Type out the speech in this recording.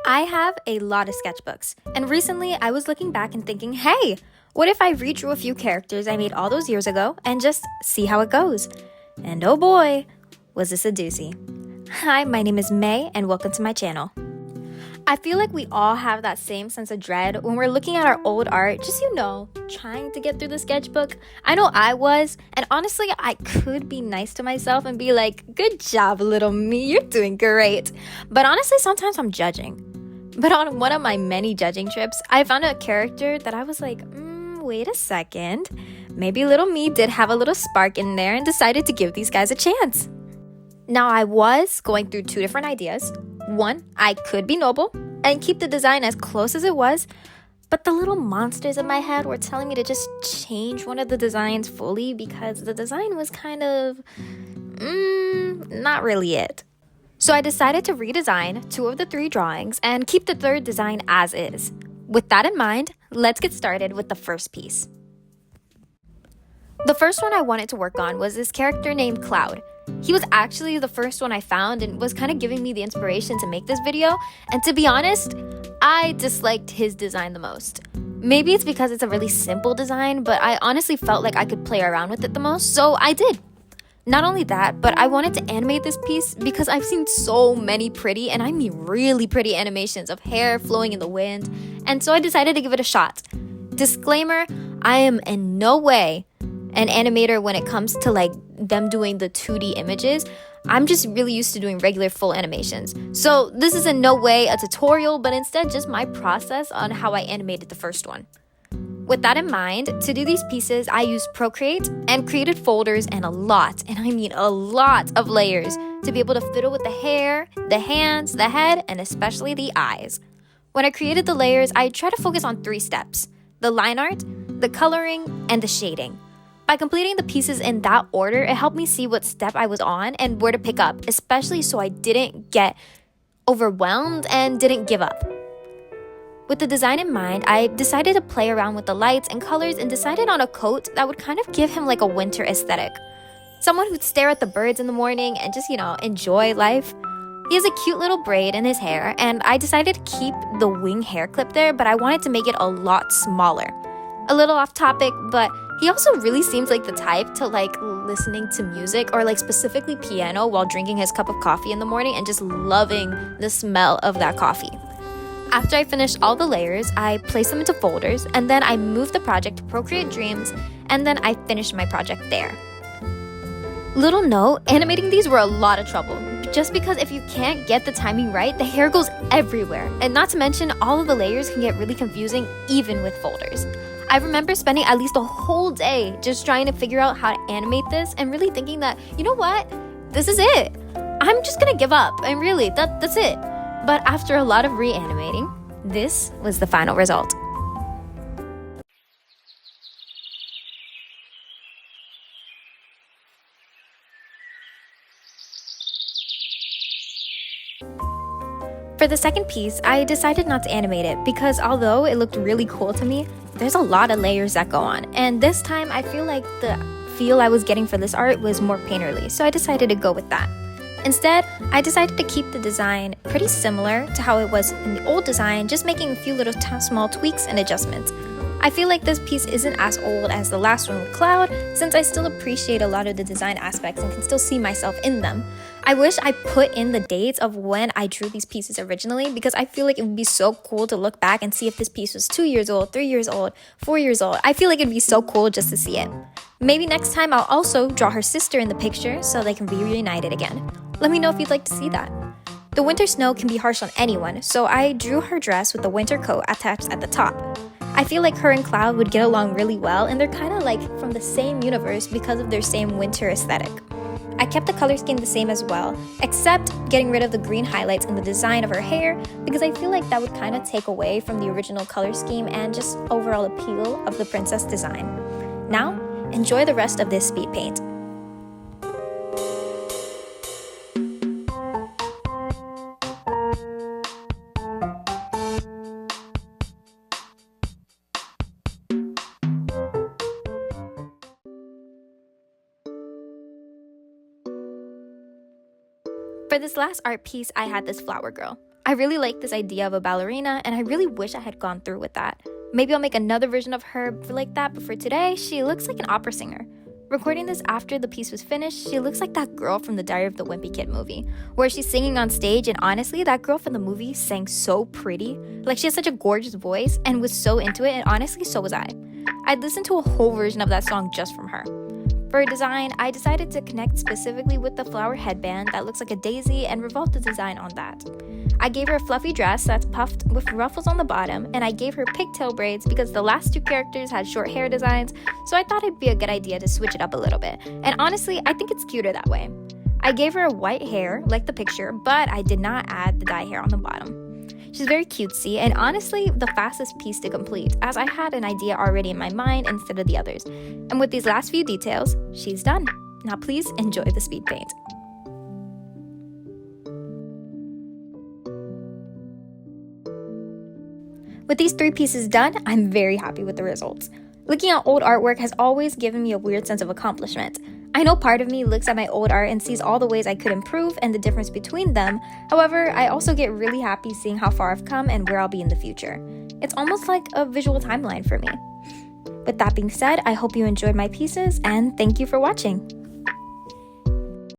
I have a lot of sketchbooks, and recently I was looking back and thinking, hey, what if I redrew a few characters I made all those years ago and just see how it goes? And oh boy, was this a doozy. Hi, my name is May, and welcome to my channel. I feel like we all have that same sense of dread when we're looking at our old art, just, trying to get through the sketchbook. I know I was, and honestly, I could be nice to myself and be like, good job, little me, you're doing great. But honestly, sometimes I'm judging. But on one of my many judging trips, I found a character that I was like, wait a second. Maybe little me did have a little spark in there and decided to give these guys a chance. Now, I was going through two different ideas. One, I could be noble and keep the design as close as it was, but the little monsters in my head were telling me to just change one of the designs fully because the design was kind of, not really it. So I decided to redesign two of the three drawings and keep the third design as is. With that in mind, let's get started with the first piece. The first one I wanted to work on was this character named Cloud. He was actually the first one I found and was kind of giving me the inspiration to make this video, and to be honest, I disliked his design the most. Maybe it's because it's a really simple design, but I honestly felt like I could play around with it the most, so I did. Not only that, but I wanted to animate this piece because I've seen so many pretty, and I mean really pretty animations of hair flowing in the wind, and so I decided to give it a shot. Disclaimer, I am in no way an animator when it comes to them doing the 2D images. I'm just really used to doing regular full animations. So this is in no way a tutorial, but instead just my process on how I animated the first one. With that in mind, to do these pieces, I used Procreate and created folders and a lot, and I mean a lot of layers to be able to fiddle with the hair, the hands, the head, and especially the eyes. When I created the layers, I tried to focus on 3 steps: the line art, the coloring, and the shading. By completing the pieces in that order, it helped me see what step I was on and where to pick up, especially so I didn't get overwhelmed and didn't give up. With the design in mind, I decided to play around with the lights and colors and decided on a coat that would kind of give him like a winter aesthetic. Someone who'd stare at the birds in the morning and just, enjoy life. He has a cute little braid in his hair, and I decided to keep the wing hair clip there, but I wanted to make it a lot smaller. A little off topic, but he also really seems like the type to listening to music or specifically piano while drinking his cup of coffee in the morning and just loving the smell of that coffee. After I finished all the layers, I placed them into folders, and then I moved the project to Procreate Dreams, and then I finished my project there. Little note, animating these were a lot of trouble, just because if you can't get the timing right, the hair goes everywhere, and not to mention all of the layers can get really confusing even with folders. I remember spending at least a whole day just trying to figure out how to animate this and really thinking that, you know what, this is it. I'm just gonna give up, and really, that's it. But after a lot of reanimating, this was the final result. For the second piece, I decided not to animate it because although it looked really cool to me, there's a lot of layers that go on. And this time, I feel like the feel I was getting for this art was more painterly, so I decided to go with that. Instead, I decided to keep the design pretty similar to how it was in the old design, just making a few little small tweaks and adjustments. I feel like this piece isn't as old as the last one with Cloud, since I still appreciate a lot of the design aspects and can still see myself in them. I wish I put in the dates of when I drew these pieces originally, because I feel like it would be so cool to look back and see if this piece was 2 years old, 3 years old, 4 years old. I feel like it'd be so cool just to see it. Maybe next time I'll also draw her sister in the picture so they can be reunited again. Let me know if you'd like to see that. The winter snow can be harsh on anyone, so I drew her dress with the winter coat attached at the top. I feel like her and Cloud would get along really well, and they're kind of from the same universe because of their same winter aesthetic. I kept the color scheme the same as well, except getting rid of the green highlights in the design of her hair because I feel like that would kind of take away from the original color scheme and just overall appeal of the princess design. Now, enjoy the rest of this speed paint. For this last art piece, I had this flower girl. I really like this idea of a ballerina, and I really wish I had gone through with that. Maybe I'll make another version of her like that, but for today, she looks like an opera singer. Recording this after the piece was finished, she looks like that girl from the Diary of the Wimpy Kid movie, where she's singing on stage, and honestly, that girl from the movie sang so pretty. Like, she has such a gorgeous voice and was so into it, and honestly, so was I. I'd listen to a whole version of that song just from her. For her design, I decided to connect specifically with the flower headband that looks like a daisy and revolve the design on that. I gave her a fluffy dress that's puffed with ruffles on the bottom, and I gave her pigtail braids because the last two characters had short hair designs, so I thought it'd be a good idea to switch it up a little bit. And honestly, I think it's cuter that way. I gave her a white hair, like the picture, but I did not add the dye hair on the bottom. She's very cutesy, and honestly, the fastest piece to complete, as I had an idea already in my mind instead of the others. And with these last few details, she's done. Now please enjoy the speed paint. With these 3 pieces done, I'm very happy with the results. Looking at old artwork has always given me a weird sense of accomplishment. I know part of me looks at my old art and sees all the ways I could improve and the difference between them. However, I also get really happy seeing how far I've come and where I'll be in the future. It's almost like a visual timeline for me. With that being said, I hope you enjoyed my pieces, and thank you for watching.